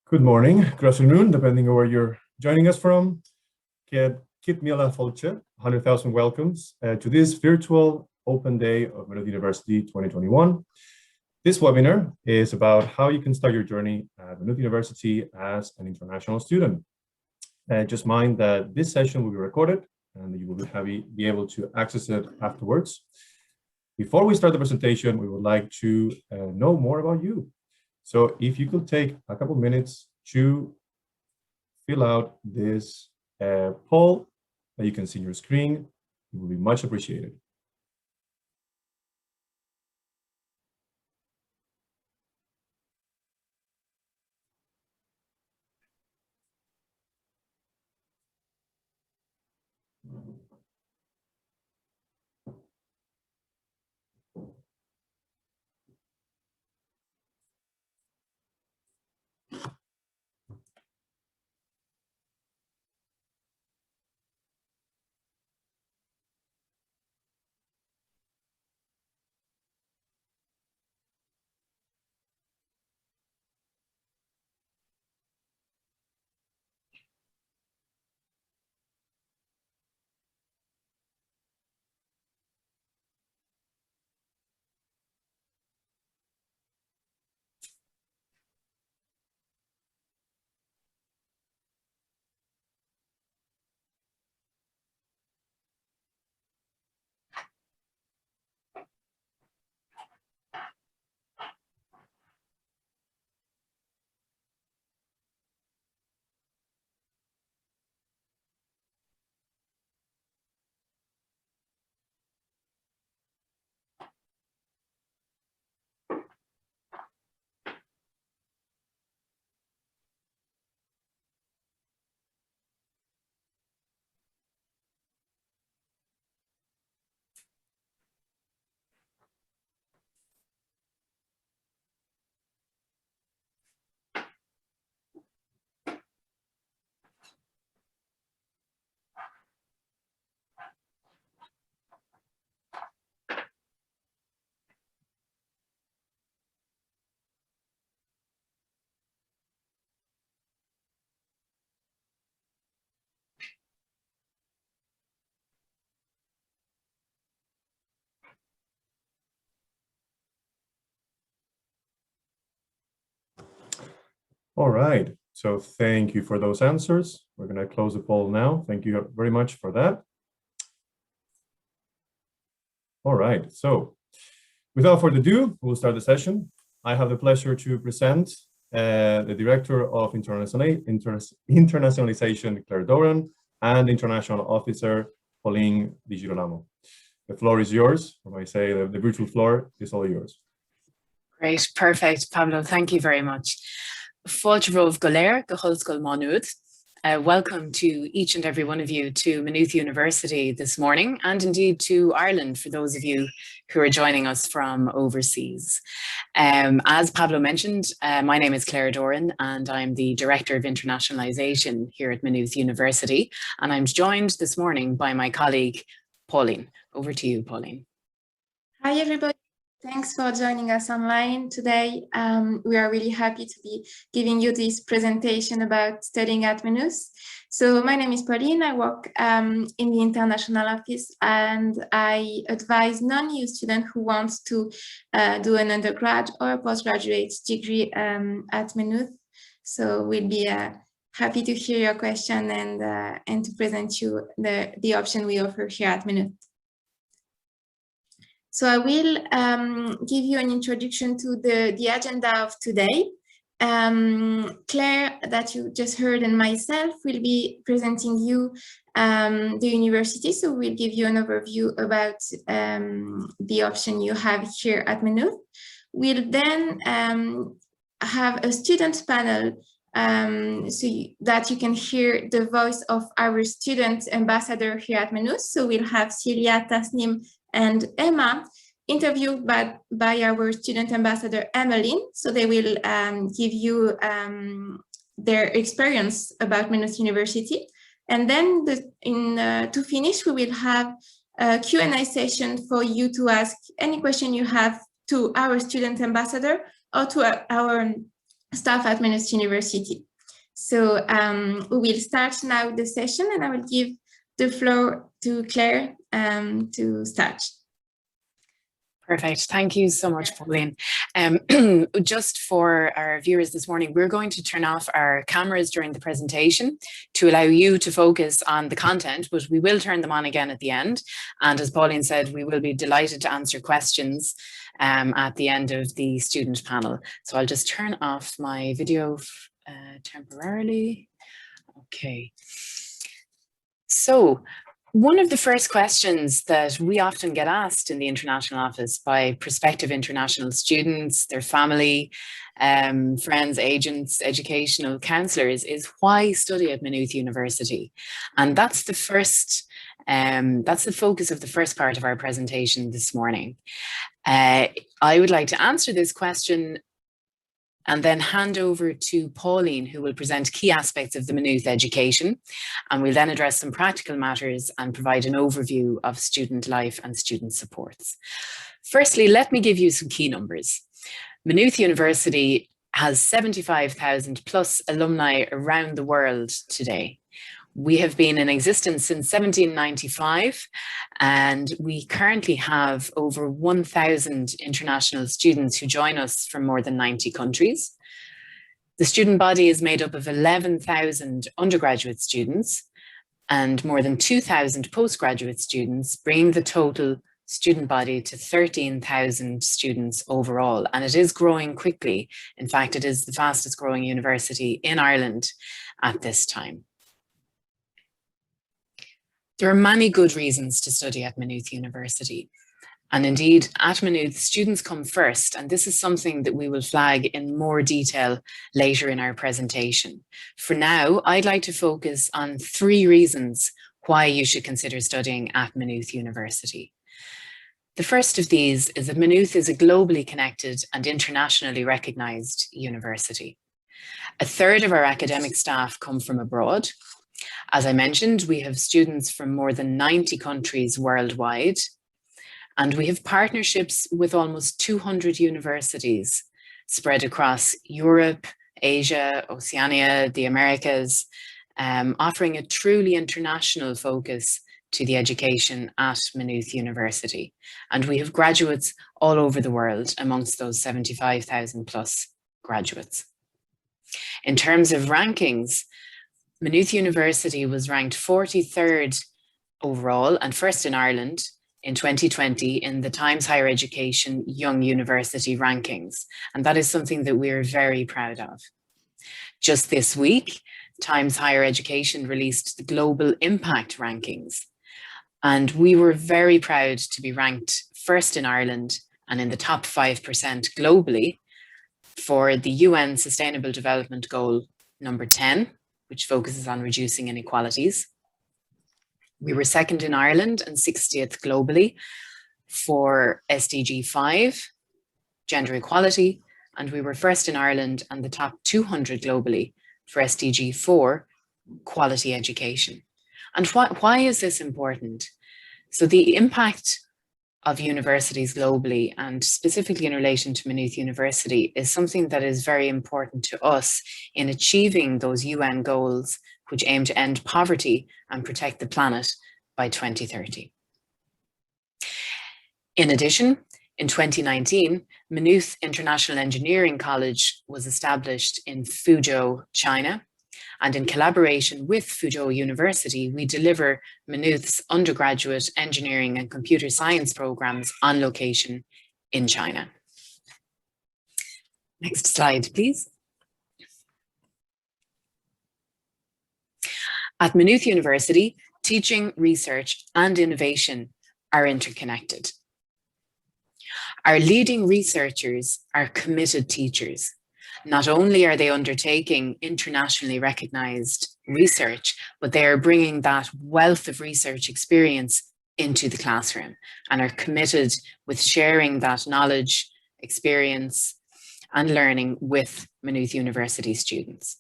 Good morning, good afternoon, depending on where you're joining us from. Kit Mila Folche, 100,000 welcomes to this virtual open day of Maynooth University 2021. This webinar is about how you can start your journey at Maynooth University as an international student. Just mind that this session will be recorded and you will be able to access it afterwards. Before we start the presentation, we would like to know more about you. So if you could take a couple minutes to fill out this poll that you can see on your screen, it will be much appreciated. All right, so thank you for those answers. We're going to close the poll now. Thank you very much for that. All right, so without further ado, we'll start the session. I have the pleasure to present the Director of Internationalization, Claire Doran, and International Officer, Pauline Di Girolamo. The floor is yours, or I say the virtual floor is all yours. Great, perfect, Pablo, thank you very much. Fáilte Rómh go léir go hOllscoil Maynooth. Welcome to each and every one of you to Maynooth University this morning, and indeed to Ireland for those of you who are joining us from overseas. As Pablo mentioned, my name is Claire Doran and I'm the Director of Internationalization here at Maynooth University, and I'm joined this morning by my colleague, Pauline. Over to you, Pauline. Hi, everybody. Thanks for joining us online today. We are really happy to be giving you this presentation about studying at Maynooth. So my name is Pauline. I work in the international office and I advise non-EU students who want to do an undergrad or a postgraduate degree at Maynooth. So we'll be happy to hear your question and to present you the option we offer here at Maynooth. So I will give you an introduction to the agenda of today. Claire, that you just heard, and myself will be presenting you the university. So we'll give you an overview about the option you have here at Maynooth. We'll then have a student panel that you can hear the voice of our student ambassador here at Maynooth. So we'll have Celia, Tasnim, and Emma interviewed by our student ambassador, Emmeline. So they will give you their experience about Maynooth University. And then to finish, we will have a Q&A session for you to ask any question you have to our student ambassador or to our staff at Maynooth University. So we will start now the session, and I will give the floor to Claire to start. Perfect. Thank you so much, Pauline. Just for our viewers this morning, we're going to turn off our cameras during the presentation to allow you to focus on the content, but we will turn them on again at the end. And as Pauline said, we will be delighted to answer questions at the end of the student panel. So I'll just turn off my video temporarily. Okay. So, one of the first questions that we often get asked in the International Office by prospective international students, their family, friends, agents, educational counsellors is why study at Maynooth University? And that's the focus of the first part of our presentation this morning. I would like to answer this question and then hand over to Pauline, who will present key aspects of the Maynooth Education. And we'll then address some practical matters and provide an overview of student life and student supports. Firstly, let me give you some key numbers. Maynooth University has 75,000 plus alumni around the world today. We have been in existence since 1795, and we currently have over 1,000 international students who join us from more than 90 countries. The student body is made up of 11,000 undergraduate students and more than 2,000 postgraduate students, bringing the total student body to 13,000 students overall. And it is growing quickly. In fact, it is the fastest growing university in Ireland at this time. There are many good reasons to study at Maynooth University. And indeed, at Maynooth, students come first, and this is something that we will flag in more detail later in our presentation. For now, I'd like to focus on 3 reasons why you should consider studying at Maynooth University. The first of these is that Maynooth is a globally connected and internationally recognised university. 1/3 of our academic staff come from abroad. As I mentioned, we have students from more than 90 countries worldwide, and we have partnerships with almost 200 universities spread across Europe, Asia, Oceania, the Americas, offering a truly international focus to the education at Maynooth University. And we have graduates all over the world amongst those 75,000 plus graduates. In terms of rankings, Maynooth University was ranked 43rd overall and first in Ireland in 2020 in the Times Higher Education Young University rankings. And that is something that we're very proud of. Just this week, Times Higher Education released the Global Impact rankings. And we were very proud to be ranked first in Ireland and in the top 5% globally for the UN Sustainable Development Goal number 10, which focuses on reducing inequalities. We were second in Ireland and 60th globally for SDG 5, gender equality, and we were first in Ireland and the top 200 globally for SDG 4, quality education. And why is this important? So the impact of universities globally, and specifically in relation to Maynooth University, is something that is very important to us in achieving those UN goals which aim to end poverty and protect the planet by 2030. In addition, in 2019, Maynooth International Engineering College was established in Fuzhou, China. And in collaboration with Fuzhou University, we deliver Maynooth's undergraduate engineering and computer science programs on location in China. Next slide, please. At Maynooth University, teaching, research, and innovation are interconnected. Our leading researchers are committed teachers. Not only are they undertaking internationally recognized research, but they are bringing that wealth of research experience into the classroom and are committed with sharing that knowledge, experience, and learning with Maynooth University students.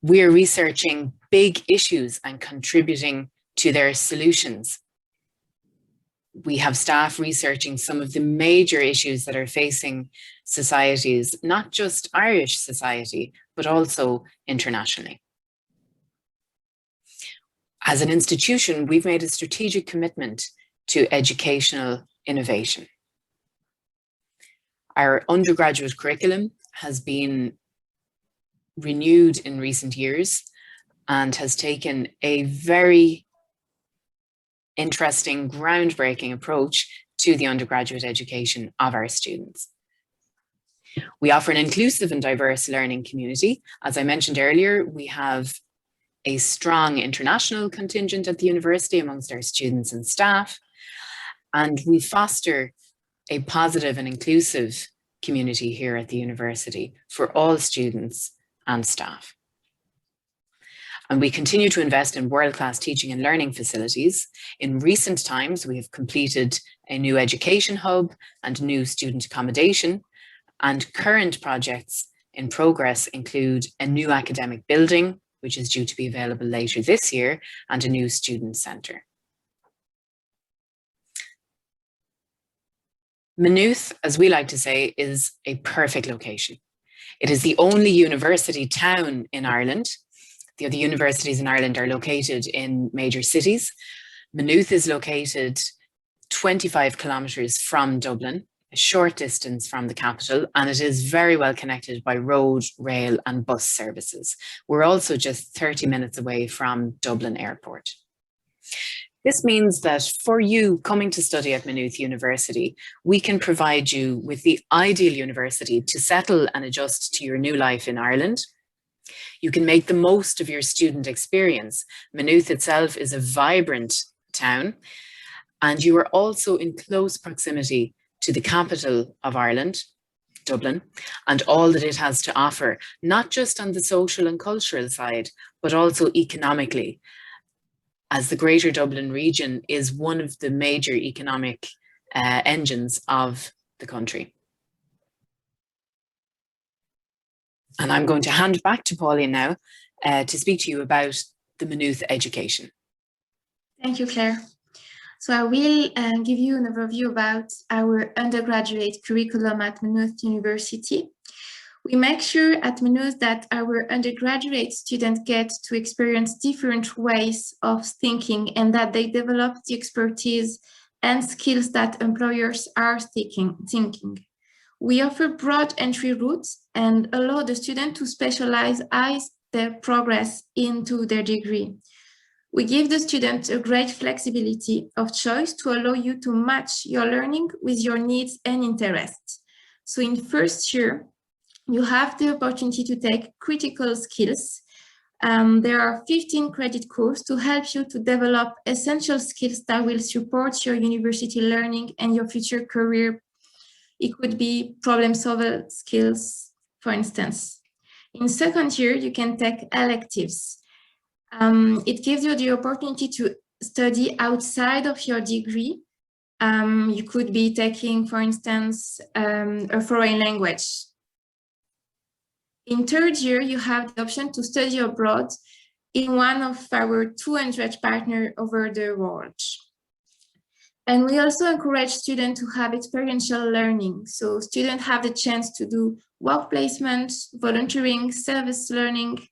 We are researching big issues and contributing to their solutions. We have staff researching some of the major issues that are facing societies, not just Irish society, but also internationally. As an institution, we've made a strategic commitment to educational innovation. Our undergraduate curriculum has been renewed in recent years and has taken a very interesting, groundbreaking approach to the undergraduate education of our students. We offer an inclusive and diverse learning community. As I mentioned earlier, we have a strong international contingent at the university amongst our students and staff, and we foster a positive and inclusive community here at the university for all students and staff. And we continue to invest in world-class teaching and learning facilities. In recent times, we have completed a new education hub and new student accommodation, and current projects in progress include a new academic building, which is due to be available later this year, and a new student centre. Maynooth, as we like to say, is a perfect location. It is the only university town in Ireland. The other universities in Ireland are located in major cities. Maynooth is located 25 kilometres from Dublin, a short distance from the capital, and it is very well connected by road, rail and bus services. We're also just 30 minutes away from Dublin Airport. This means that for you coming to study at Maynooth University, we can provide you with the ideal university to settle and adjust to your new life in Ireland. You can make the most of your student experience. Maynooth itself is a vibrant town, and you are also in close proximity to the capital of Ireland, Dublin, and all that it has to offer, not just on the social and cultural side, but also economically, as the Greater Dublin region is one of the major economic engines of the country. And I'm going to hand back to Pauline now to speak to you about the Maynooth Education. Thank you, Claire. So I will give you an overview about our undergraduate curriculum at Maynooth University. We make sure at Maynooth that our undergraduate students get to experience different ways of thinking and that they develop the expertise and skills that employers are thinking. We offer broad entry routes and allow the student to specialize as they progress into their degree. We give the student a great flexibility of choice to allow you to match your learning with your needs and interests. So in first year, you have the opportunity to take critical skills. There are 15 credit courses to help you to develop essential skills that will support your university learning and your future career. It could be problem-solving skills, for instance. In second year, you can take electives. It gives you the opportunity to study outside of your degree. You could be taking, for instance, a foreign language. In third year, you have the option to study abroad in one of our 200 partners over the world. And we also encourage students to have experiential learning. So students have the chance to do work placement, volunteering, service learning,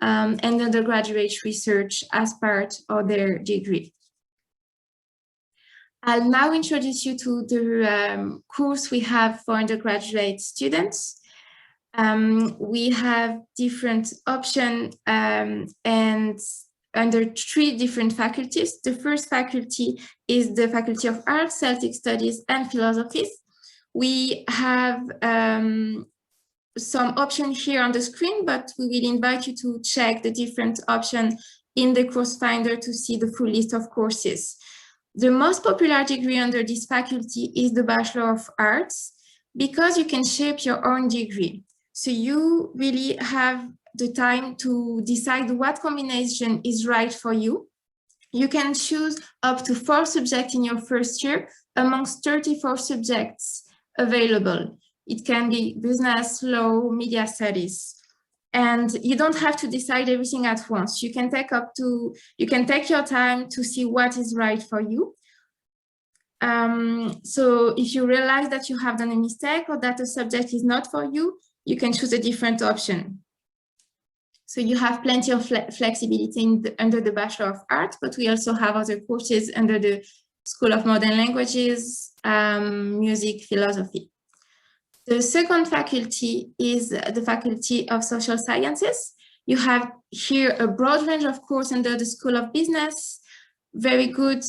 and undergraduate research as part of their degree. I'll now introduce you to the course we have for undergraduate students. We have different options and under 3 different faculties. The first faculty is the Faculty of Arts, Celtic Studies and Philosophies. We have some options here on the screen, but we will invite you to check the different options in the course finder to see the full list of courses. The most popular degree under this faculty is the Bachelor of Arts, because you can shape your own degree. So you really have the time to decide what combination is right for you. You can choose up to 4 subjects in your first year amongst 34 subjects available. It can be business, law, media studies. And you don't have to decide everything at once. You can take your time to see what is right for you. So if you realize that you have done a mistake or that a subject is not for you, you can choose a different option. So you have plenty of flexibility under the Bachelor of Arts, but we also have other courses under the School of Modern Languages, Music, Philosophy. The second faculty is the Faculty of Social Sciences. You have here a broad range of courses under the School of Business, very good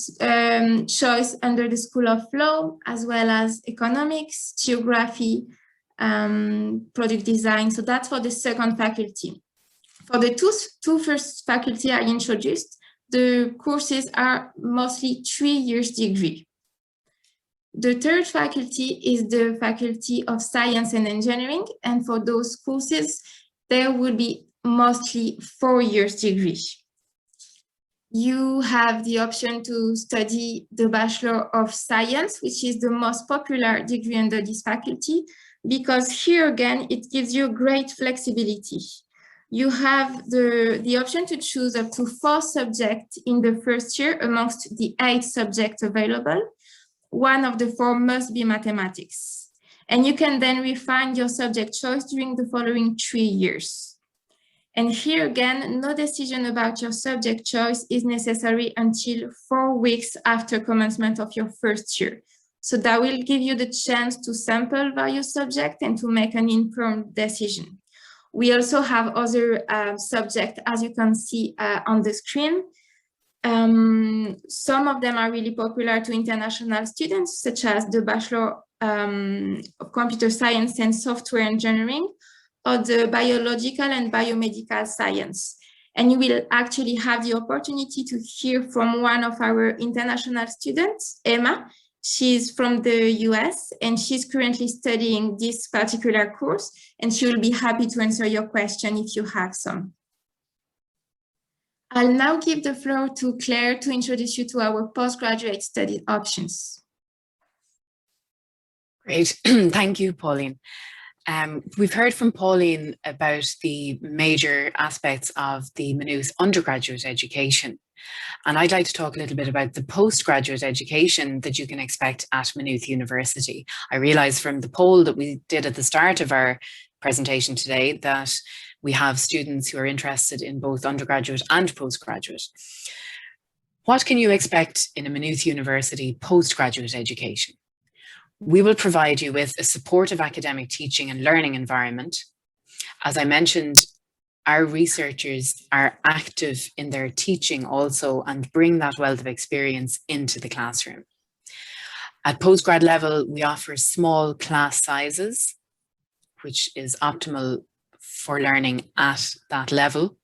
choice under the School of Law, as well as Economics, Geography, Product Design. So that's for the second faculty. For the two first faculty I introduced, the courses are mostly 3 years degree. The third faculty is the Faculty of Science and Engineering, and for those courses, there will be mostly 4 years degree. You have the option to study the Bachelor of Science, which is the most popular degree under this faculty, because here again, it gives you great flexibility. You have the option to choose up to 4 subjects in the first year amongst the 8 subjects available. One of the 4 must be mathematics. And you can then refine your subject choice during the following 3 years. And here again, no decision about your subject choice is necessary until 4 weeks after commencement of your first year. So that will give you the chance to sample various subjects and to make an informed decision. We also have other subjects, as you can see on the screen. Some of them are really popular to international students, such as the Bachelor of Computer Science and Software Engineering, or the Biological and Biomedical Science. And you will actually have the opportunity to hear from one of our international students, Emma. She's from the US and she's currently studying this particular course, and she will be happy to answer your question if you have some. I'll now give the floor to Claire to introduce you to our postgraduate study options. Great, thank you, Pauline. We've heard from Pauline about the major aspects of the Maynooth undergraduate education. And I'd like to talk a little bit about the postgraduate education that you can expect at Maynooth University. I realise from the poll that we did at the start of our presentation today that we have students who are interested in both undergraduate and postgraduate. What can you expect in a Maynooth University postgraduate education? We will provide you with a supportive academic teaching and learning environment. As I mentioned, our researchers are active in their teaching also and bring that wealth of experience into the classroom. At postgrad level, we offer small class sizes, which is optimal for learning at that level.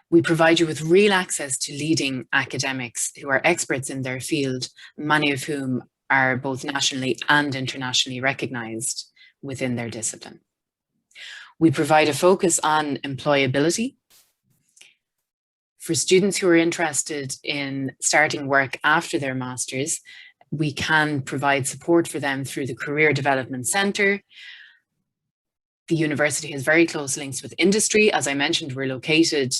We provide you with real access to leading academics who are experts in their field, many of whom are both nationally and internationally recognized within their discipline. We provide a focus on employability. For students who are interested in starting work after their masters, we can provide support for them through the Career Development Centre. The university has very close links with industry. As I mentioned, we're located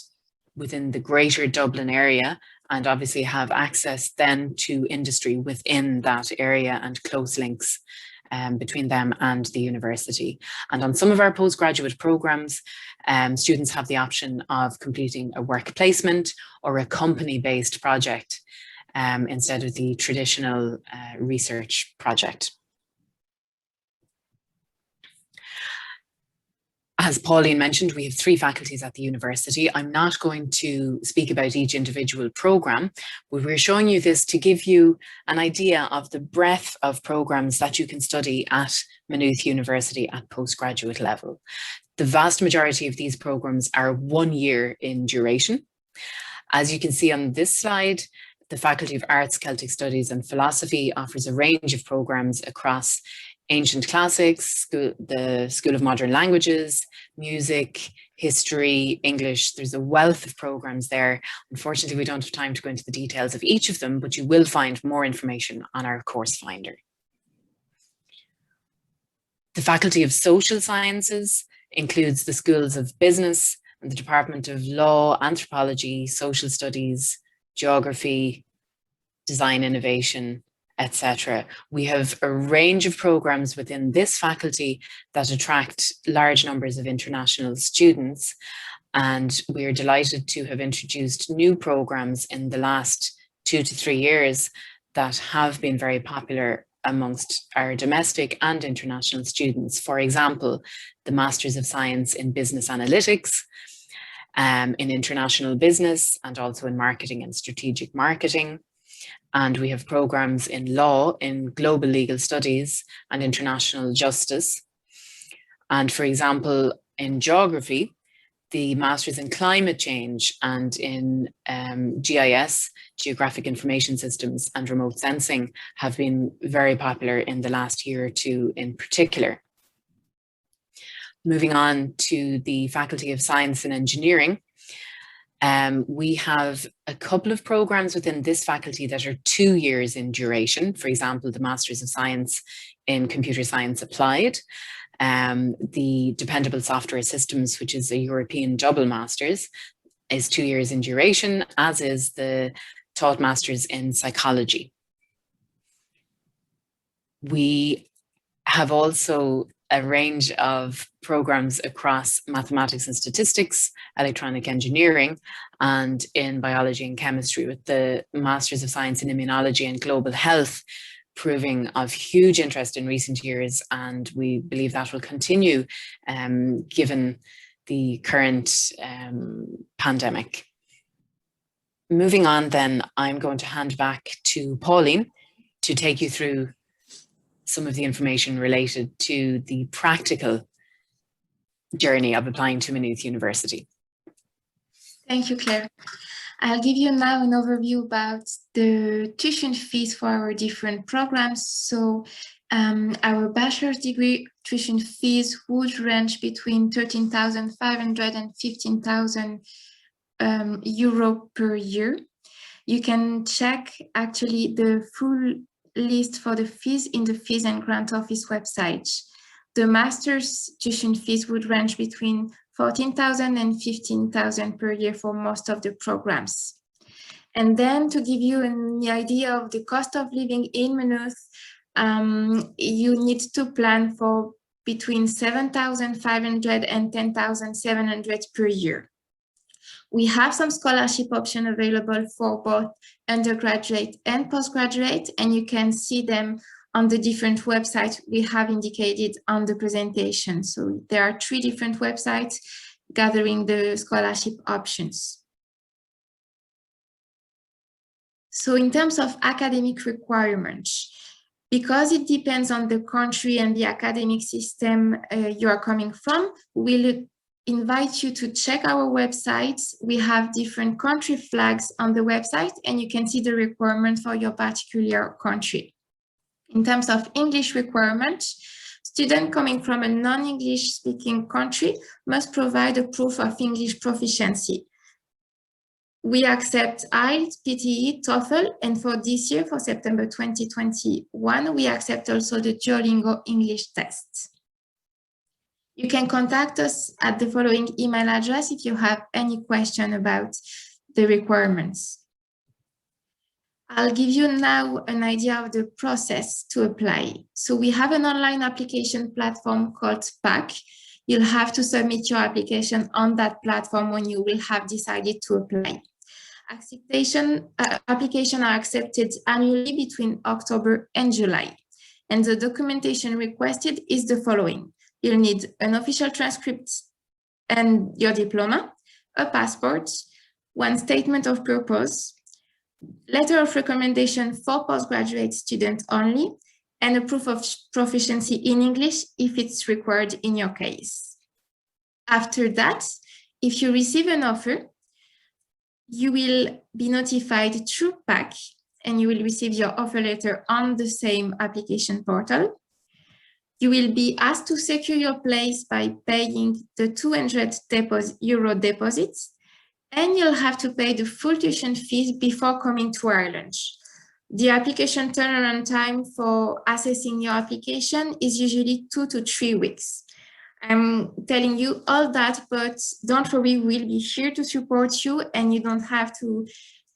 within the greater Dublin area and obviously have access then to industry within that area and close links between them and the university. And on some of our postgraduate programs, students have the option of completing a work placement or a company-based project instead of the traditional research project. As Pauline mentioned, we have 3 faculties at the university. I'm not going to speak about each individual programme, but we're showing you this to give you an idea of the breadth of programmes that you can study at Maynooth University at postgraduate level. The vast majority of these programmes are 1 year in duration. As you can see on this slide, the Faculty of Arts, Celtic Studies and Philosophy offers a range of programmes across ancient classics, the School of Modern Languages, music, history, English. There's a wealth of programs there. Unfortunately, we don't have time to go into the details of each of them, but you will find more information on our course finder. The Faculty of Social Sciences includes the Schools of Business and the Department of Law, Anthropology, Social Studies, Geography, Design Innovation, etc. We have a range of programs within this faculty that attract large numbers of international students, and we are delighted to have introduced new programs in the last 2 to 3 years that have been very popular amongst our domestic and international students. For example, the Masters of Science in Business Analytics, in International Business, and also in Marketing and Strategic Marketing. And we have programs in law, in global legal studies and international justice. And for example, in geography, the Masters in Climate Change and in GIS, Geographic Information Systems, and Remote Sensing have been very popular in the last year or two in particular. Moving on to the Faculty of Science and Engineering, we have a couple of programs within this faculty that are 2 years in duration. For example, the Masters of Science in Computer Science Applied, the Dependable Software Systems, which is a European double Masters, is 2 years in duration, as is the Taught Masters in Psychology. We have also a range of programs across mathematics and statistics, electronic engineering, and in biology and chemistry, with the Masters of Science in Immunology and Global Health proving of huge interest in recent years, and we believe that will continue given the current pandemic. Moving on then, I'm going to hand back to Pauline to take you through some of the information related to the practical journey of applying to Maynooth University. Thank you, Claire. I'll give you now an overview about the tuition fees for our different programs. So our bachelor's degree tuition fees would range between 13,500 and 15,000 euro per year. You can check actually the full list for the fees in the Fees and Grant Office website. The master's tuition fees would range between 14,000 and 15,000 per year for most of the programs. And then to give you an idea of the cost of living in Maynooth, you need to plan for between 7,500 and 10,700 per year. We have some scholarship options available for both undergraduate and postgraduate, and you can see them on the different websites we have indicated on the presentation. So there are 3 different websites gathering the scholarship options. So in terms of academic requirements, because it depends on the country and the academic system you are coming from, we'll invite you to check our website. We have different country flags on the website, and you can see the requirement for your particular country. In terms of English requirements, students coming from a non-English speaking country must provide a proof of English proficiency. We accept IELTS, PTE, TOEFL, and for this year, for September 2021, we accept also the Duolingo English test. You can contact us at the following email address if you have any question about the requirements. I'll give you now an idea of the process to apply. So we have an online application platform called PAC. You'll have to submit your application on that platform when you will have decided to apply. Applications are accepted annually between October and July. And the documentation requested is the following. You'll need an official transcript and your diploma, a passport, one statement of purpose, letter of recommendation for postgraduate students only, and a proof of proficiency in English if it's required in your case. After that, if you receive an offer, you will be notified through PAC and you will receive your offer letter on the same application portal. You will be asked to secure your place by paying the 200 euro deposit, and you'll have to pay the full tuition fees before coming to Ireland. The application turnaround time for assessing your application is usually 2 to 3 weeks. I'm telling you all that, but don't worry, we'll be here to support you, and you don't have to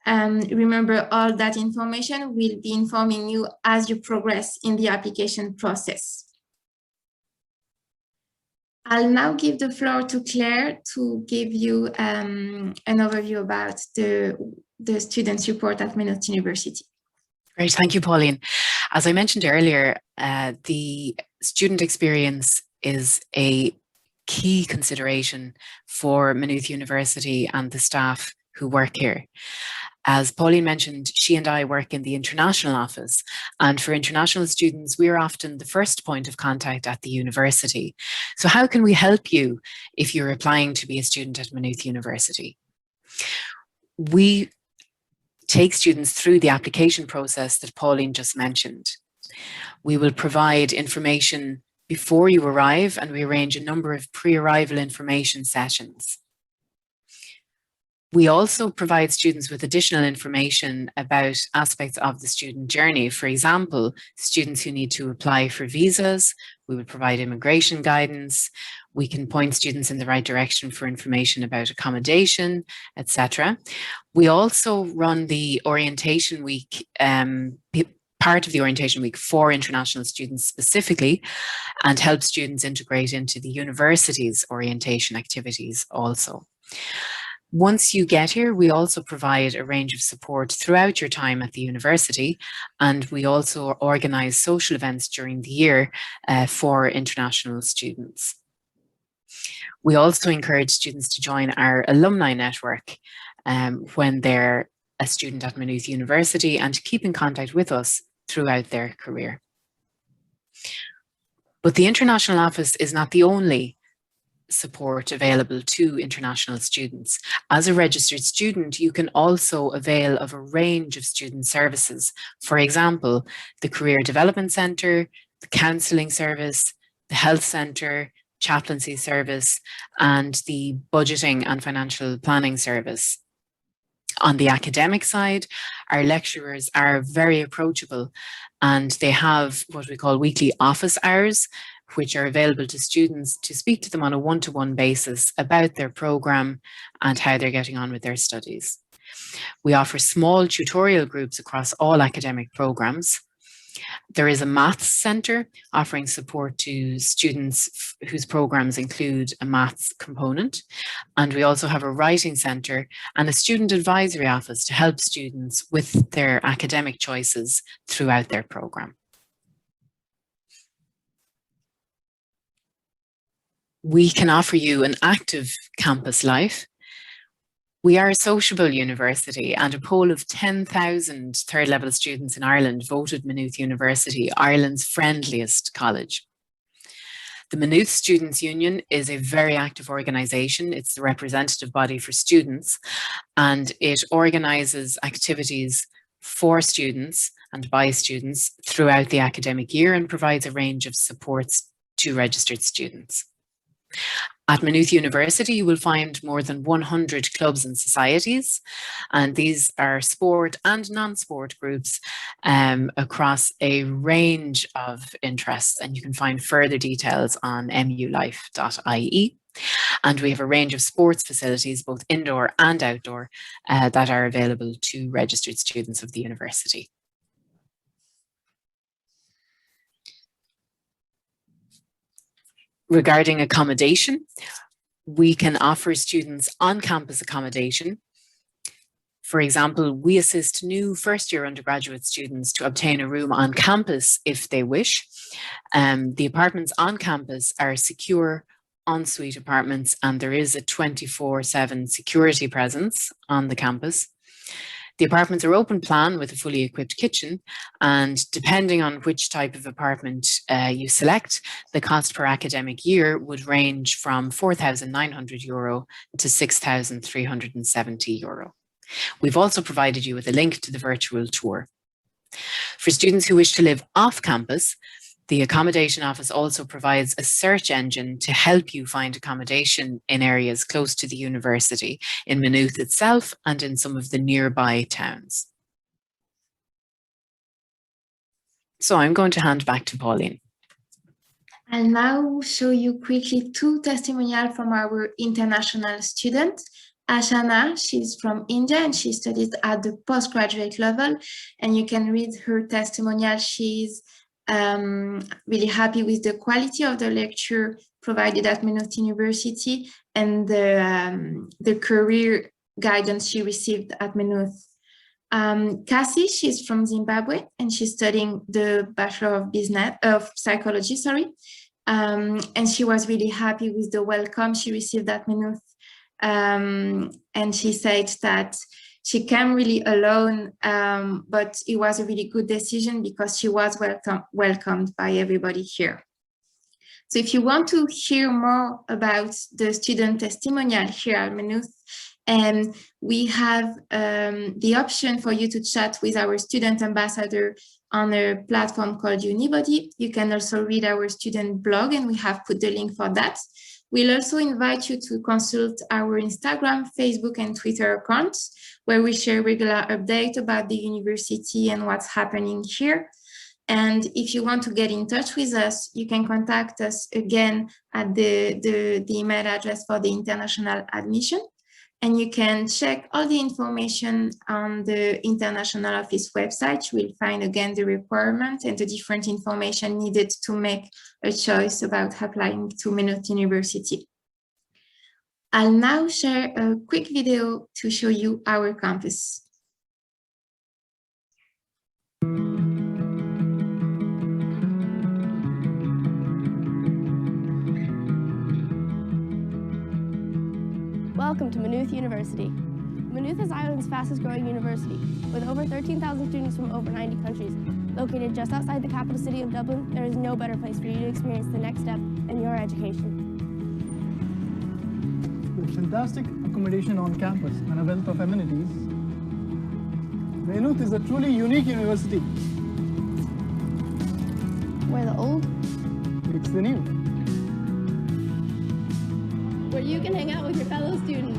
Remember, all that information will be informing you as you progress in the application process. I'll now give the floor to Claire to give you an overview about the student report at Maynooth University. Great, thank you, Pauline. As I mentioned earlier, the student experience is a key consideration for Maynooth University and the staff who work here. As Pauline mentioned, she and I work in the international office, and for international students, we are often the first point of contact at the university. So how can we help you if you're applying to be a student at Maynooth University? We take students through the application process that Pauline just mentioned. We will provide information before you arrive, and we arrange a number of pre-arrival information sessions. We also provide students with additional information about aspects of the student journey. For example, students who need to apply for visas, we will provide immigration guidance. We can point students in the right direction for information about accommodation, etc. We also run the orientation week, part of the orientation week for international students specifically, and help students integrate into the university's orientation activities also. Once you get here, we also provide a range of support throughout your time at the university, and we also organise social events during the year for international students. We also encourage students to join our alumni network when they're a student at Maynooth University, and to keep in contact with us throughout their career. But the international office is not the only support available to international students. As a registered student, you can also avail of a range of student services. For example, the Career Development Centre, the Counselling Service, the Health Centre, Chaplaincy Service, and the Budgeting and Financial Planning Service. On the academic side, our lecturers are very approachable, and they have what we call weekly office hours, which are available to students to speak to them on a one-to-one basis about their programme and how they're getting on with their studies. We offer small tutorial groups across all academic programmes. There is a maths centre offering support to students whose programmes include a maths component. And we also have a writing centre and a student advisory office to help students with their academic choices throughout their programme. We can offer you an active campus life. We are a sociable university, and a poll of 10,000 third level students in Ireland voted Maynooth University Ireland's friendliest college. The Maynooth Students' Union is a very active organisation. It's the representative body for students, and it organises activities for students and by students throughout the academic year, and provides a range of supports to registered students. At Maynooth University, you will find more than 100 clubs and societies, and these are sport and non-sport groups across a range of interests, and you can find further details on mulife.ie. And we have a range of sports facilities, both indoor and outdoor, that are available to registered students of the university. Regarding accommodation, we can offer students on-campus accommodation. For example, we assist new first-year undergraduate students to obtain a room on campus if they wish. The apartments on campus are secure ensuite apartments, and there is a 24/7 security presence on the campus. The apartments are open plan with a fully equipped kitchen, and depending on which type of apartment you select, the cost per academic year would range from €4,900 to €6,370. We've also provided you with a link to the virtual tour. For students who wish to live off campus, the accommodation office also provides a search engine to help you find accommodation in areas close to the university, in Maynooth itself and in some of the nearby towns. So I'm going to hand back to Pauline. I'll now show you quickly two testimonials from our international students. Ashana, she's from India and she studies at the postgraduate level, and you can read her testimonial. She's really happy with the quality of the lecture provided at Maynooth University and the career guidance she received at Maynooth. Cassie, she's from Zimbabwe and she's studying the Bachelor of Psychology, sorry. And she was really happy with the welcome she received at Maynooth. And she said that she came really alone, but it was a really good decision because she was welcomed by everybody here. So if you want to hear more about the student testimonial here at Maynooth, we have the option for you to chat with our student ambassador on a platform called Unibody. You can also read our student blog, and we have put the link for that. We'll also invite you to consult our Instagram, Facebook, and Twitter accounts, where we share regular updates about the university and what's happening here. And if you want to get in touch with us, you can contact us again at the email address for the international admission. And you can check all the information on the International Office website. You will find again the requirement and the different information needed to make a choice about applying to Maynooth University. I'll now share a quick video to show you our campus. Welcome to Maynooth University. Maynooth is Ireland's fastest growing university, with over 13,000 students from over 90 countries. Located just outside the capital city of Dublin, there is no better place for you to experience the next step in your education. With fantastic accommodation on campus and a wealth of amenities, Maynooth is a truly unique university. Where the old It's the new. where you can hang out with your fellow students.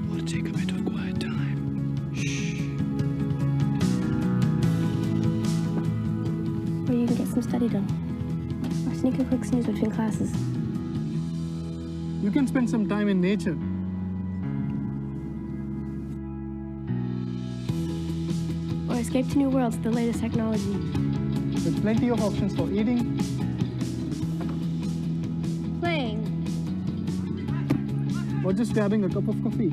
Want to take a bit of quiet time? Shh. Where you can get some study done. Or sneak a quick snooze between classes. You can spend some time in nature. Or escape to new worlds with the latest technology. With plenty of options for eating, Playing. or just grabbing a cup of coffee.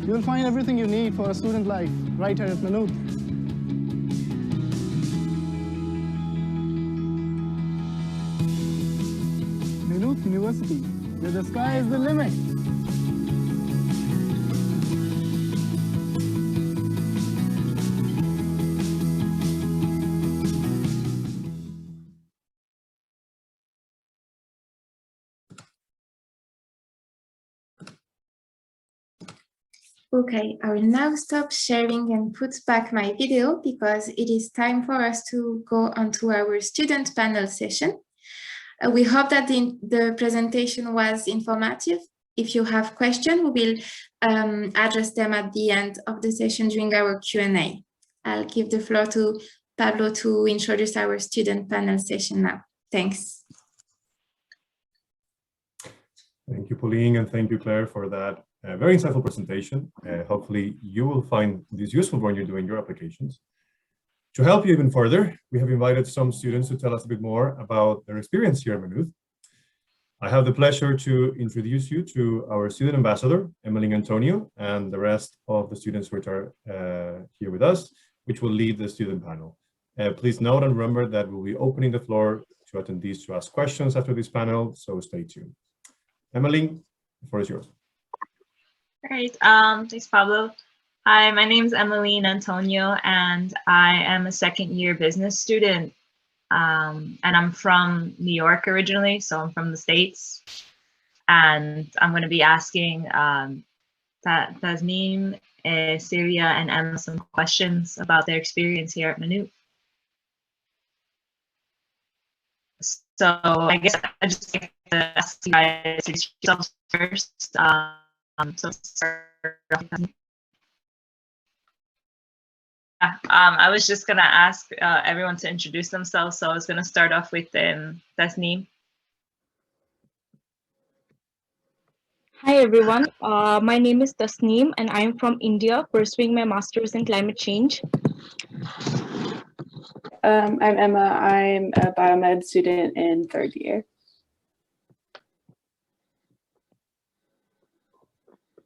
You will find everything you need for a student life right here at Maynooth. Maynooth University, where the sky is the limit. Okay, I will now stop sharing and put back my video because it is time for us to go onto our student panel session. We hope that the presentation was informative. If you have questions, we will address them at the end of the session during our Q&A. I'll give the floor to Pablo to introduce our student panel session now. Thanks. Thank you, Pauline, and thank you, Claire, for that very insightful presentation. Hopefully, you will find this useful when you're doing your applications. To help you even further, we have invited some students to tell us a bit more about their experience here at Maynooth. I have the pleasure to introduce you to our student ambassador, Emmeline Antonio, and the rest of the students which are here with us, which will lead the student panel. Please note and remember that we'll be opening the floor to attendees to ask questions after this panel, so stay tuned. Emmeline, the floor is yours. Great, thanks, Pablo. Hi, my name is Emmeline Antonio, and I am a second-year business student. And I'm from New York originally, so I'm from the States. And I'm going to be asking Tasneem, Syria, and Emma some questions about their experience here at Maynooth. So I guess I just like to ask you guys to introduce yourselves first. So start off. I was just gonna ask everyone to introduce themselves, so I was gonna start off with Tasneem. Hi everyone, my name is Tasneem and I am from India pursuing my master's in climate change. I'm Emma, I'm a biomed student in 3rd year.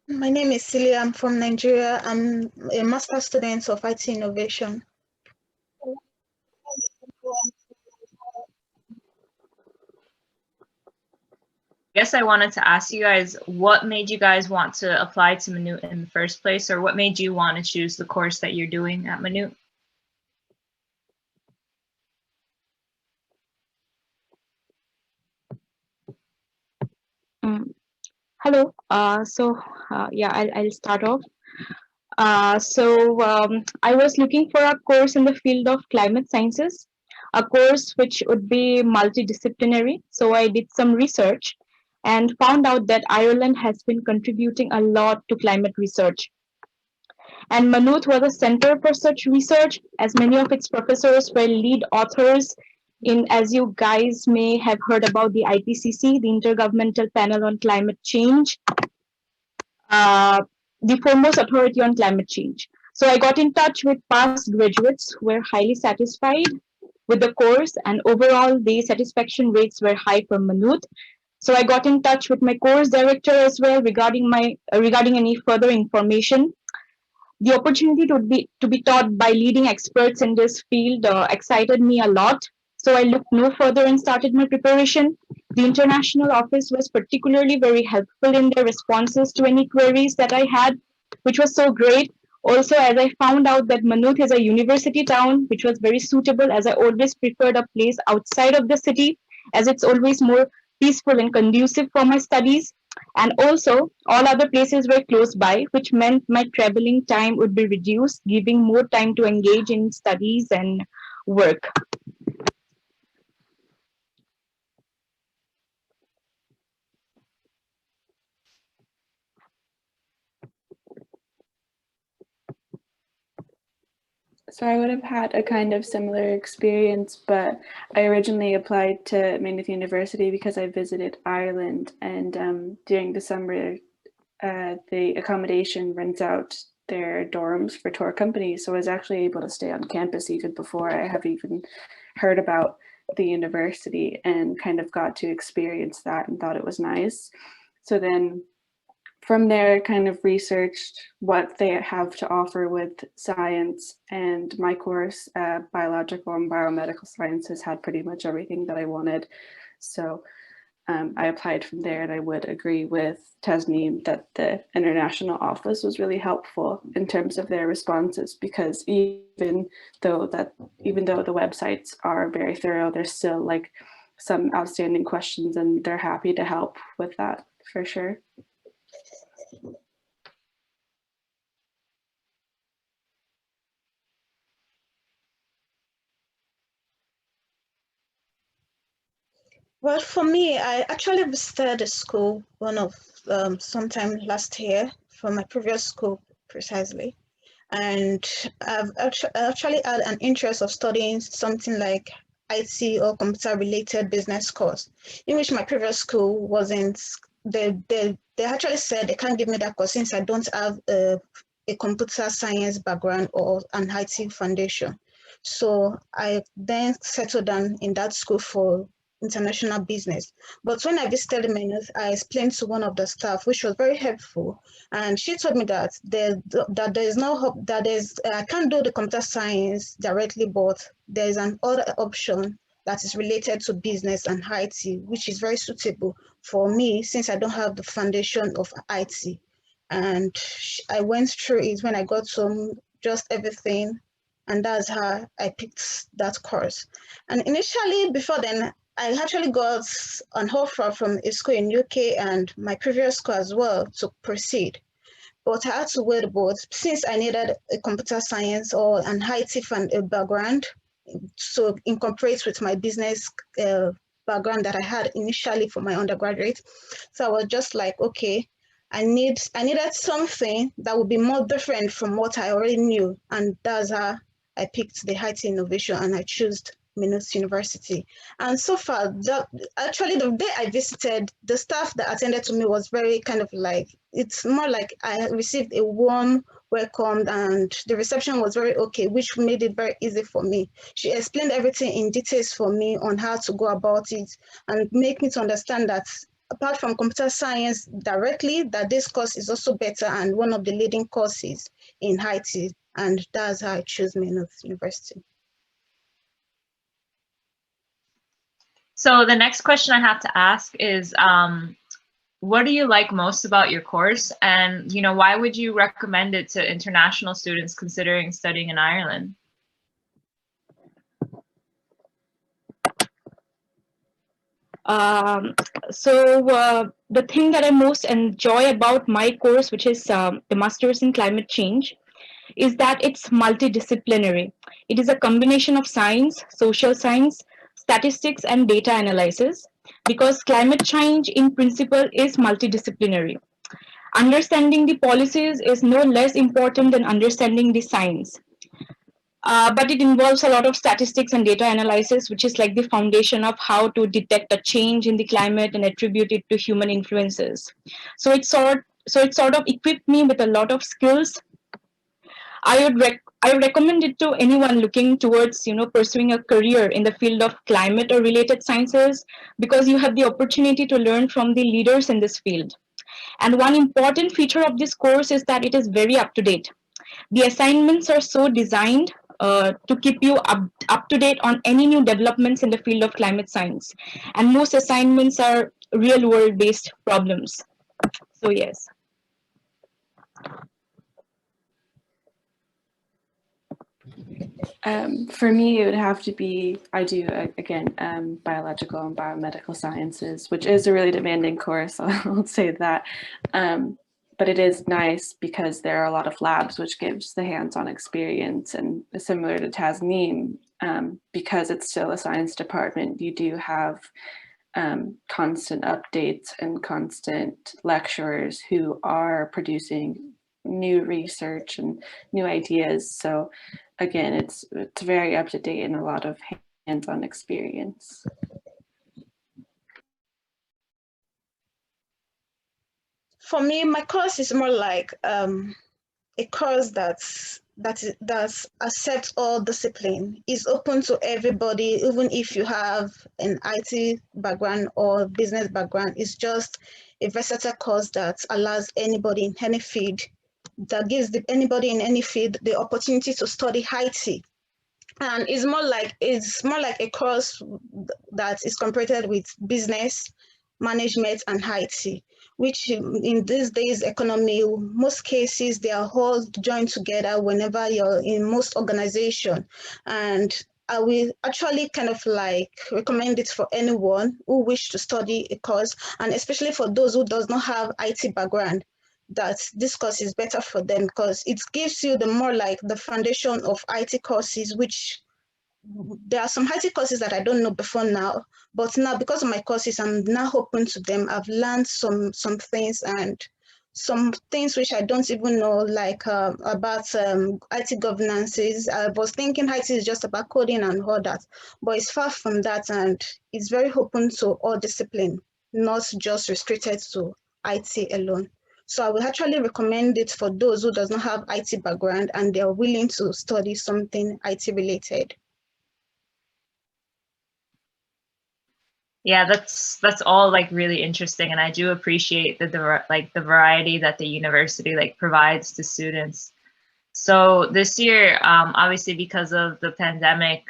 My name is Celia, I'm from Nigeria. I'm a master's student of IT innovation. I guess I wanted to ask you guys, what made you guys want to apply to Maynooth in the first place, or what made you want to choose the course that you're doing at Maynooth? Hello, yeah, I'll start off. I was looking for a course in the field of climate sciences, a course which would be multidisciplinary. So I did some research and found out that Ireland has been contributing a lot to climate research. And Maynooth was a center for such research, as many of its professors were lead authors in, as you guys may have heard about, the IPCC, the Intergovernmental Panel on Climate Change, the foremost authority on climate change. So I got in touch with past graduates who were highly satisfied with the course, and overall the satisfaction rates were high for Maynooth. So I got in touch with my course director as well regarding any further information. The opportunity to be taught by leading experts in this field excited me a lot. So I looked no further and started my preparation. The international office was particularly very helpful in their responses to any queries that I had, which was so great. Also, as I found out that Maynooth is a university town, which was very suitable, as I always preferred a place outside of the city, as it's always more peaceful and conducive for my studies. And also, all other places were close by, which meant my traveling time would be reduced, giving more time to engage in studies and work. So I would have had a kind of similar experience, but I originally applied to Maynooth University because I visited Ireland, and during the summer, the accommodation rents out their dorms for tour companies. So I was actually able to stay on campus even before I have even heard about the university, and kind of got to experience that and thought it was nice. So then from there, kind of researched what they have to offer with science, and my course, biological and biomedical sciences, had pretty much everything that I wanted. So I applied from there, and I would agree with Tasneem that the international office was really helpful in terms of their responses, because even though the websites are very thorough, there's still like some outstanding questions, and they're happy to help with that for sure. Well, for me, I actually visited a school sometime last year from my previous school precisely. And I've actually had an interest of studying something like IT or computer related business course, in which my previous school wasn't, they actually said they can't give me that course since I don't have a computer science background or an IT foundation. So I then settled down in that school for international business. But when I visited Maynooth, I explained to one of the staff, which was very helpful, and she told me that there's no hope, I can't do the computer science directly, but there's an other option that is related to business and IT, which is very suitable for me since I don't have the foundation of IT. And I went through it. When I got home, just everything, and that's how I picked that course. And initially, before then, I actually got an offer from a school in UK and my previous school as well to proceed. But I had to wait both since I needed a computer science or an IT background to incorporate with my business background that I had initially for my undergraduate. So I was just like, okay, needed something that would be more different from what I already knew, and that's how I picked the IT innovation and I chose Maynooth University. And so far, actually the day I visited, the staff that attended to me was very kind of like, it's more like I received a warm welcome, and the reception was very okay, which made it very easy for me. She explained everything in details for me on how to go about it, and make me to understand that apart from computer science directly, that this course is also better and one of the leading courses in IT. And that's how I chose Maynooth University. So the next question I have to ask is, what do you like most about your course? And, why would you recommend it to international students considering studying in Ireland? The thing that I most enjoy about my course, which is the Masters in Climate Change, is that it's multidisciplinary. It is a combination of science, social science, statistics, and data analysis, because climate change in principle is multidisciplinary. Understanding the policies is no less important than understanding the science. But it involves a lot of statistics and data analysis, which is like the foundation of how to detect a change in the climate and attribute it to human influences. So it sort of equipped me with a lot of skills. I would recommend it to anyone looking towards pursuing a career in the field of climate or related sciences, because you have the opportunity to learn from the leaders in this field. And one important feature of this course is that it is very up to date. The assignments are so designed to keep you up to date on any new developments in the field of climate science. And most assignments are real world based problems. So yes. For me, it would have to be, I do, again, biological and biomedical sciences, which is a really demanding course, I'll say that. But it is nice because there are a lot of labs, which gives the hands-on experience, and similar to Tasneem, because it's still a science department, you do have constant updates and constant lecturers who are producing new research and new ideas. So again, it's very up to date and a lot of hands-on experience. For me, my course is more like a course that accepts all discipline. It's open to everybody, even if you have an IT background or business background. It's just a versatile course that allows anybody in any field, that gives anybody in any field the opportunity to study IT. And it's more like a course that is completed with business, management, and IT, which in these days economy, most cases, they are all joined together whenever you're in most organization. And I will actually kind of like recommend it for anyone who wish to study a course, and especially for those who does not have IT background, that this course is better for them, because it gives you the more like the foundation of IT courses, which there are some IT courses that I don't know before now, but now because of my courses, I'm now open to them. I've learned some things, and some things which I don't even know, like about IT governances. I was thinking IT is just about coding and all that, but it's far from that, and it's very open to all discipline, not just restricted to IT alone. So I would actually recommend it for those who does not have IT background and they are willing to study something IT related. Yeah, that's all like really interesting, and I do appreciate the variety that the university like provides to students. So this year, obviously because of the pandemic,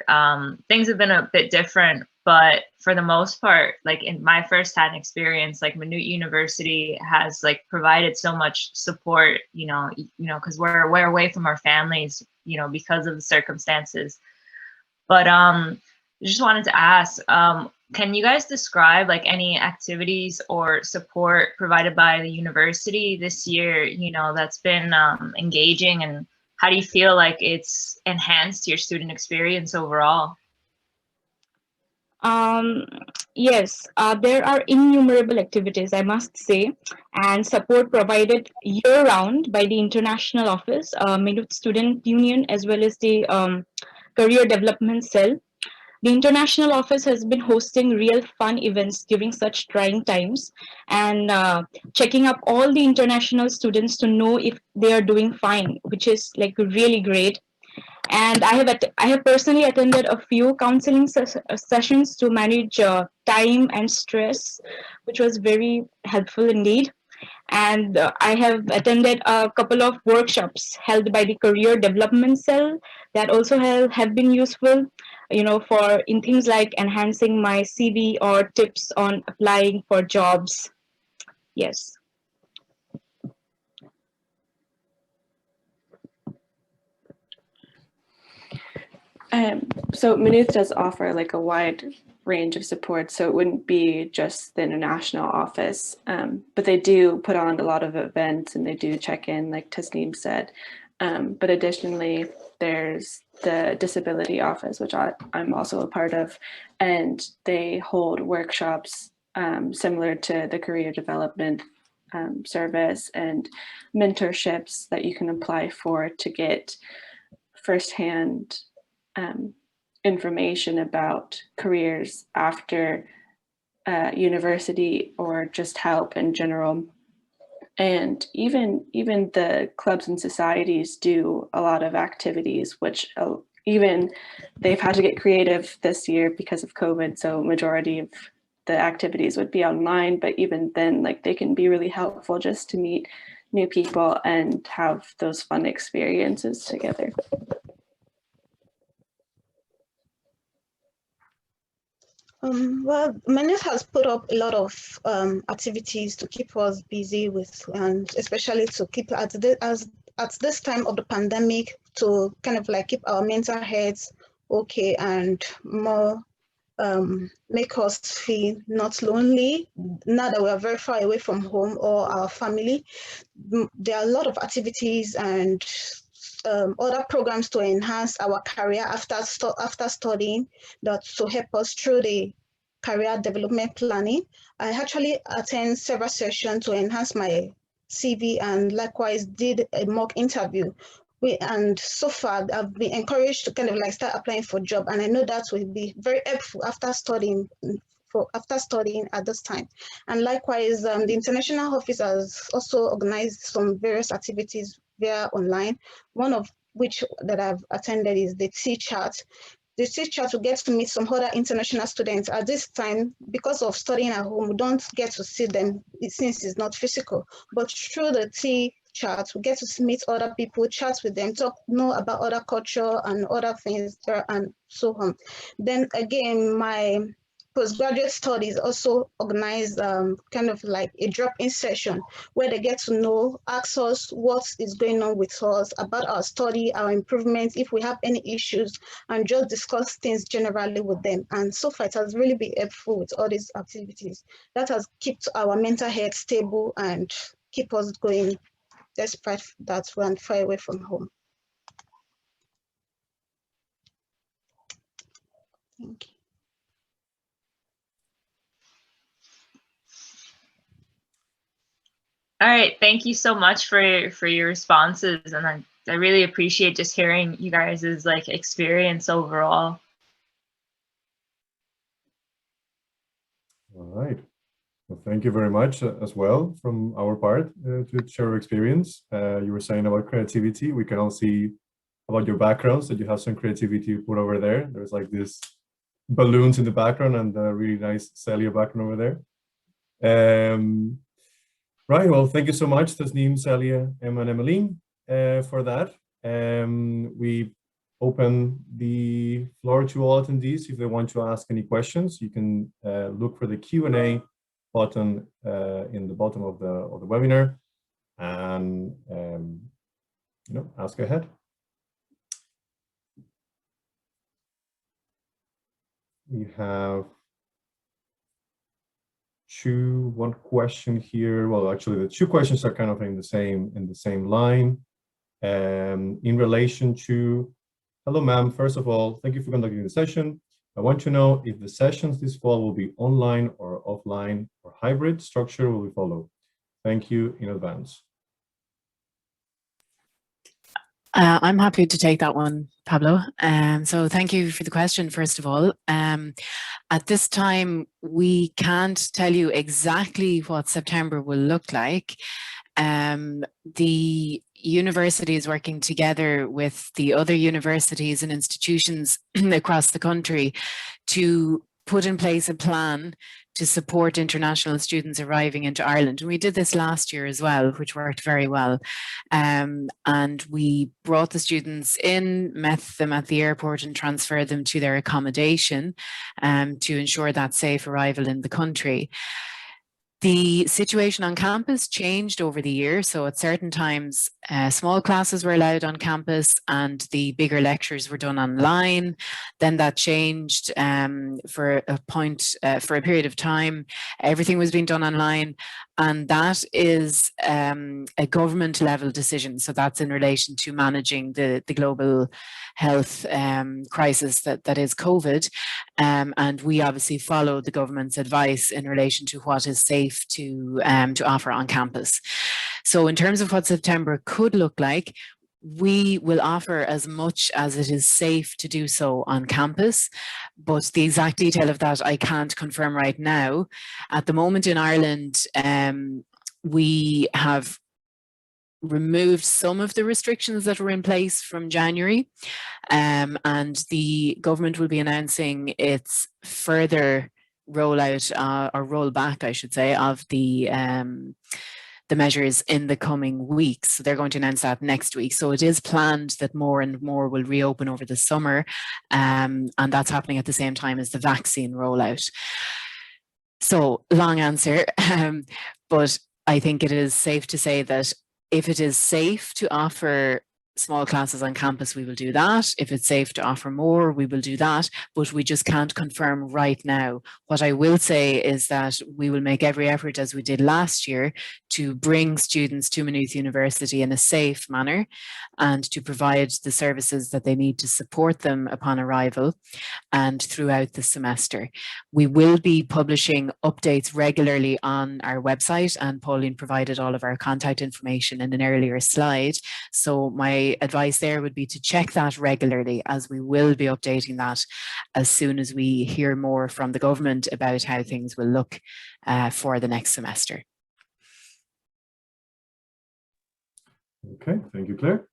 things have been a bit different, but for the most part, like in my firsthand experience, like Maynooth University has like provided so much support, because we're away from our families, because of the circumstances. But just wanted to ask, can you guys describe like any activities or support provided by the university this year, that's been engaging, and how do you feel like it's enhanced your student experience overall? Yes, there are innumerable activities, I must say, and support provided year-round by the International Office, Maynooth Student Union, as well as the Career Development Cell. The International Office has been hosting real fun events during such trying times and checking up all the international students to know if they are doing fine, which is like really great. And I have personally attended a few counseling sessions to manage time and stress, which was very helpful indeed. And I have attended a couple of workshops held by the Career Development Cell that also have been useful, for in things like enhancing my CV or tips on applying for jobs. Yes. So Maynooth does offer like a wide range of support, so it wouldn't be just the international office, but they do put on a lot of events and they do check in, like Tasneem said. But additionally, there's the disability office, which I'm also a part of, and they hold workshops similar to the career development service and mentorships that you can apply for to get firsthand information about careers after university or just help in general. And even the clubs and societies do a lot of activities, which even they've had to get creative this year because of COVID. So majority of the activities would be online, but even then, like, they can be really helpful just to meet new people and have those fun experiences together. Well, Maynooth has put up a lot of activities to keep us busy with, and especially to keep at this time of the pandemic, to kind of like keep our mental health okay and more make us feel not lonely now that we are very far away from home or our family. There are a lot of activities and other programs to enhance our career after studying, that to help us through the career development planning. I actually attend several sessions to enhance my CV and likewise did a mock interview. And so far I've been encouraged to kind of like start applying for job, and I know that will be very helpful after studying at this time. And likewise, the international office has also organized some various activities via online, one of which that I've attended is the T-Chat. The T-Chat will get to meet some other international students. At this time, because of studying at home, we don't get to see them since it's not physical, but through the T-Chat, we get to meet other people, chat with them, know about other culture and other things there and so on. Then again, my postgraduate studies also organize kind of like a drop-in session where they get to know, ask us what is going on with us, about our study, our improvements, if we have any issues, and just discuss things generally with them. And so far, it has really been helpful with all these activities. That has kept our mental health stable and keep us going despite that we're far away from home. Thank you. All right, thank you so much for your responses, and I really appreciate just hearing you guys' like experience overall. All right. Well, thank you very much as well from our part to share your experience. You were saying about creativity. We can all see about your backgrounds that you have some creativity put over there. There's like this balloons in the background and a really nice Celia background over there. Right, well, thank you so much, Tasneem, Celia, Emma, and Emmeline, for that. We open the floor to all attendees. If they want to ask any questions, you can look for the Q&A button in the bottom of the webinar and ask ahead. We have one question here. Well, actually, the two questions are kind of in the same line. In relation to, hello, ma'am. First of all, thank you for conducting the session. I want to know if the sessions this fall will be online or offline or hybrid structure will we follow. Thank you in advance. I'm happy to take that one, Pablo. So thank you for the question, first of all. At this time, we can't tell you exactly what September will look like. The university is working together with the other universities and institutions across the country to put in place a plan to support international students arriving into Ireland. And we did this last year as well, which worked very well. And we brought the students in, met them at the airport and transferred them to their accommodation to ensure that safe arrival in the country. The situation on campus changed over the year. So at certain times, small classes were allowed on campus and the bigger lectures were done online. Then that changed for a period of time. Everything was being done online. And that is a government level decision. So that's in relation to managing the global health crisis that is COVID. And we obviously follow the government's advice in relation to what is safe to offer on campus. So in terms of what September could look like, we will offer as much as it is safe to do so on campus, but the exact detail of that I can't confirm right now. At the moment in Ireland, we have removed some of the restrictions that were in place from January, and the government will be announcing its further rollout or rollback, I should say, of the measures in the coming weeks. So they're going to announce that next week. So it is planned that more and more will reopen over the summer, and that's happening at the same time as the vaccine rollout. So long answer, but I think it is safe to say that if it is safe to offer small classes on campus, we will do that. If it's safe to offer more, we will do that, but we just can't confirm right now. What I will say is that we will make every effort, as we did last year, to bring students to Maynooth University in a safe manner and to provide the services that they need to support them upon arrival and throughout the semester. We will be publishing updates regularly on our website, and Pauline provided all of our contact information in an earlier slide. So my advice there would be to check that regularly, as we will be updating that as soon as we hear more from the government about how things will look for the next semester. Okay, thank you, Claire.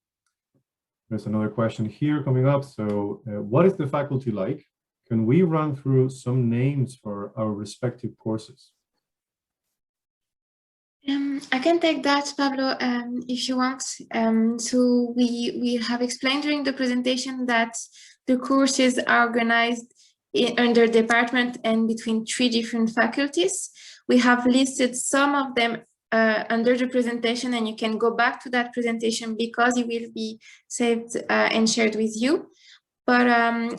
There's another question here coming up. So what is the faculty like? Can we run through some names for our respective courses? I can take that, Pablo, if you want. So we have explained during the presentation that the courses are organized under department and between 3 different faculties. We have listed some of them under the presentation, and you can go back to that presentation because it will be saved and shared with you. But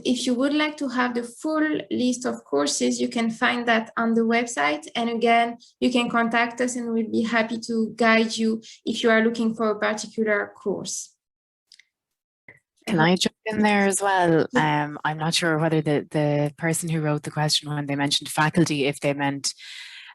if you would like to have the full list of courses, you can find that on the website. And again, you can contact us and we'll be happy to guide you if you are looking for a particular course. Can I jump in there as well? I'm not sure whether the person who wrote the question, when they mentioned faculty, if they meant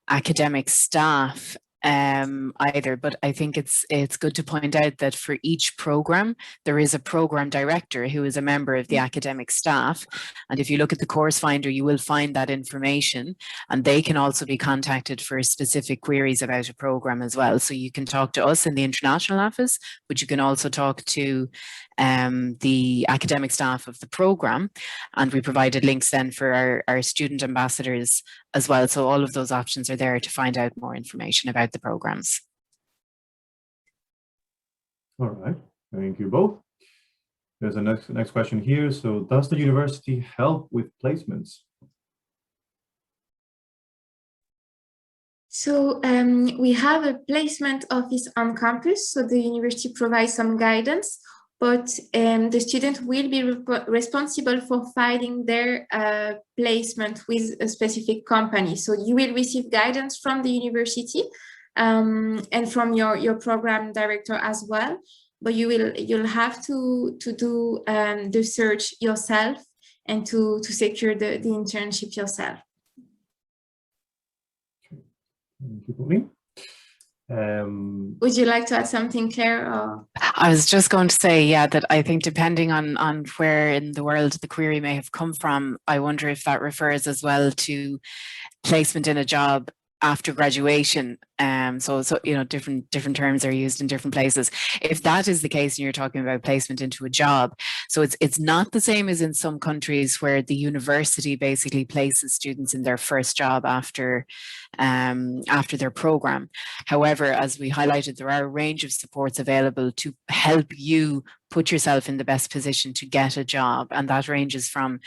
academic staff either, but I think it's good to point out that for each program there is a program director who is a member of the academic staff, and if you look at the course finder you will find that information, and they can also be contacted for specific queries about a program as well. So you can talk to us in the international office, but you can also talk to the academic staff of the program, and we provided links then for our student ambassadors as well. So all of those options are there to find out more information about the programs. All right, thank you both. There's a next question here. So does the university help with placements? So we have a placement office on campus, so the university provides some guidance, but the student will be responsible for finding their placement with a specific company. So you will receive guidance from the university and from your program director as well, but you'll have to do the search yourself and to secure the internship yourself. Thank you, Pauline. Would you like to add something, Claire? Or? I was just going to say, yeah, that I think depending on where in the world the query may have come from, I wonder if that refers as well to placement in a job after graduation. So you know, different terms are used in different places. If that is the case and you're talking about placement into a job, so it's not the same as in some countries where the university basically places students in their first job after their program. However, as we highlighted, there are a range of supports available to help you put yourself in the best position to get a job, and that ranges from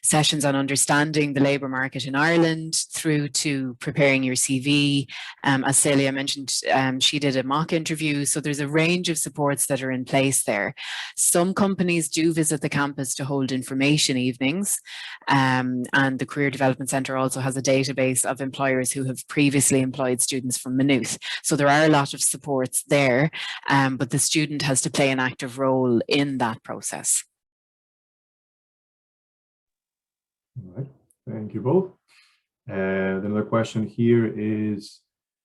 sessions on understanding the labour market in Ireland through to preparing your CV. As Celia mentioned, she did a mock interview, so there's a range of supports that are in place there. Some companies do visit the campus to hold information evenings, and the Career Development Centre also has a database of employers who have previously employed students from Maynooth. So there are a lot of supports there, but the student has to play an active role in that process. All right, thank you both. Another question here is,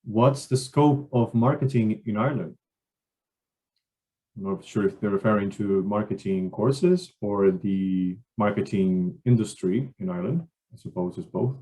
what's the scope of marketing in Ireland? I'm not sure if they're referring to marketing courses or the marketing industry in Ireland. I suppose it's both.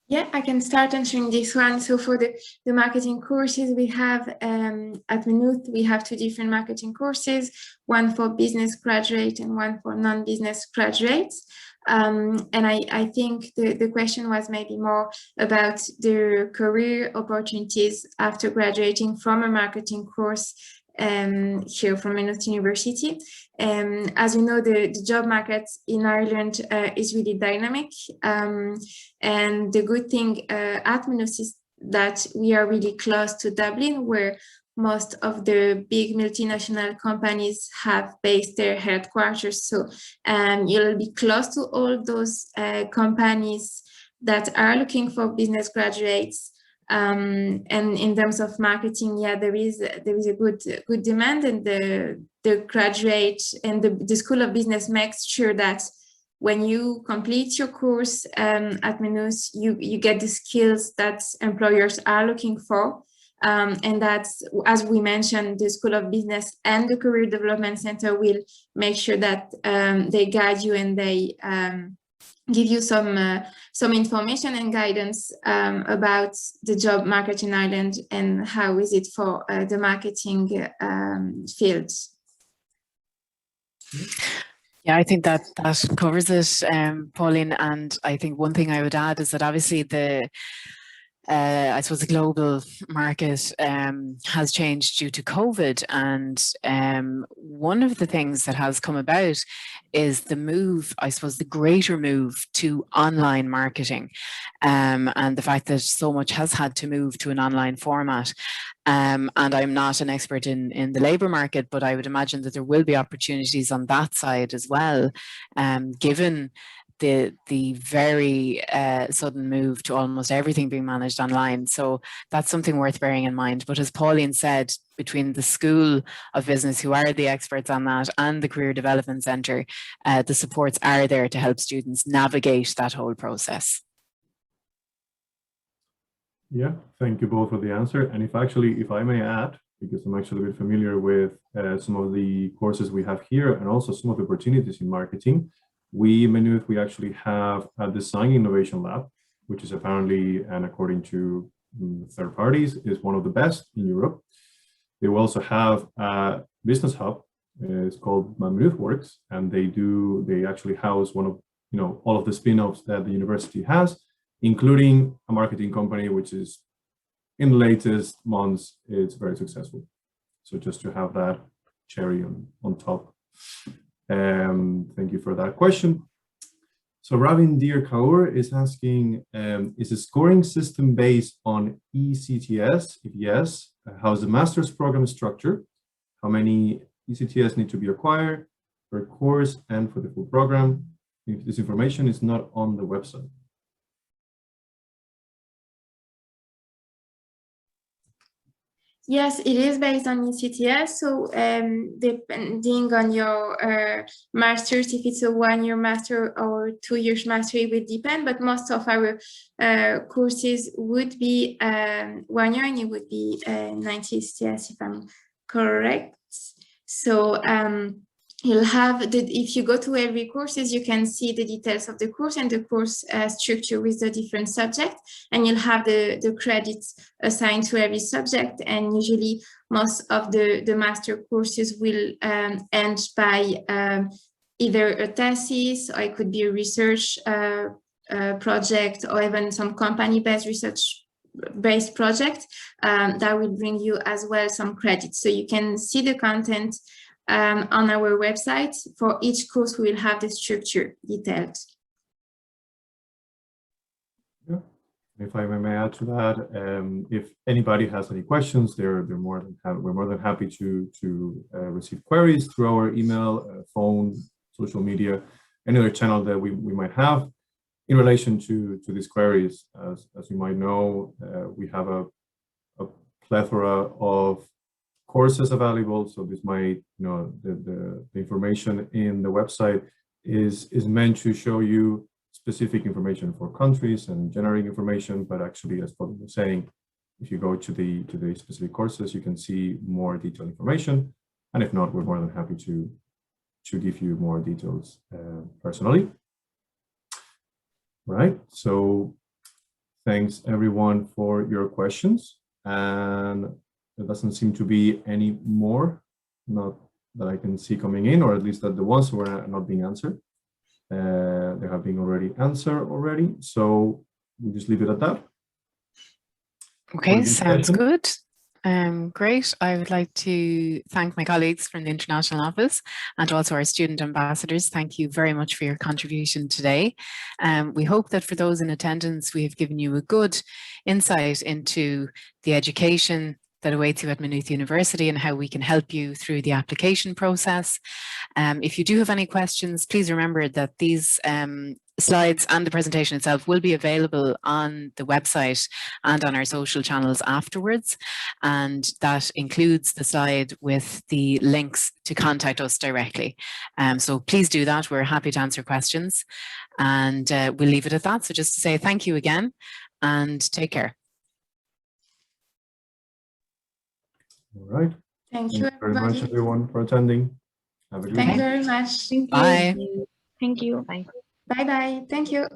Yeah, I can start answering this one. So for the marketing courses we have at Maynooth, we have two different marketing courses, one for business graduate and one for non-business graduates. And I think the question was maybe more about the career opportunities after graduating from a marketing course here from Maynooth University. As you know, the job market in Ireland is really dynamic. And the good thing at Maynooth is that we are really close to Dublin, where most of the big multinational companies have based their headquarters. So you'll be close to all those companies that are looking for business graduates. And in terms of marketing, yeah, there is a good demand, and the graduate and the School of Business makes sure that when you complete your course at Maynooth, you get the skills that employers are looking for. And that's, as we mentioned, the School of Business and the Career Development Center will make sure that they guide you and they give you some information and guidance about the job market in Ireland and how is it for the marketing field. Yeah, I think that covers it, Pauline. And I think one thing I would add is that obviously I suppose the global market has changed due to COVID, and one of the things that has come about is the move, I suppose the greater move to online marketing, and the fact that so much has had to move to an online format. And I'm not an expert in the labour market, but I would imagine that there will be opportunities on that side as well, given the very sudden move to almost everything being managed online. So that's something worth bearing in mind. But as Pauline said, between the School of Business, who are the experts on that, and the Career Development Centre, the supports are there to help students navigate that whole process. Yeah, thank you both for the answer. And if I may add, because I'm actually a bit familiar with some of the courses we have here and also some of the opportunities in marketing. We, Maynooth, we actually have a design innovation lab, which is apparently, and according to third parties, is one of the best in Europe. They will also have a business hub. It's called Maynooth Works, and they actually house one of, all of the spin-offs that the university has, including a marketing company, which is in the latest months, it's very successful. So just to have that cherry on top. Thank you for that question. So Ravin Deer Kaur is asking, is the scoring system based on ECTS? If yes, how is the master's program structured? How many ECTS need to be acquired per course and for the full program? If this information is not on the website. Yes, it is based on ECTS. So depending on your master's, if it's a 1-year master or 2 years master, it will depend. But most of our courses would be 1 year, and it would be 90 ECTS, if I'm correct. So you'll have if you go to every courses, you can see the details of the course and the course structure with the different subjects, and you'll have the credits assigned to every subject. And usually most of the master courses will end by either a thesis, or it could be a research project, or even some company-based research-based project that will bring you as well some credits. So you can see the content on our website. For each course, we will have the structure detailed. Yeah. If I may add to that, if anybody has any questions, we're more than happy to receive queries through our email, phone, social media, any other channel that we might have in relation to these queries. As you might know, we have a plethora of courses available. So this might, the information in the website is meant to show you specific information for countries and generic information, but actually, as Paul was saying, if you go to the specific courses, you can see more detailed information. And if not, we're more than happy to give you more details personally. Right. So thanks everyone for your questions. And there doesn't seem to be any more, not that I can see coming in, or at least that the ones who are not being answered. They have been already answered already. So we'll just leave it at that. Okay, sounds good. Great. I would like to thank my colleagues from the International Office and also our student ambassadors. Thank you very much for your contribution today. We hope that for those in attendance, we have given you a good insight into the education that awaits you at Maynooth University and how we can help you through the application process. If you do have any questions, please remember that these slides and the presentation itself will be available on the website and on our social channels afterwards. And that includes the slide with the links to contact us directly. So please do that. We're happy to answer questions, and we'll leave it at that. So just to say thank you again and take care. All right. Thank you very much, everyone, for attending. Have a good Thank day. you very much. Bye. Thank you. Bye-bye. Thank you.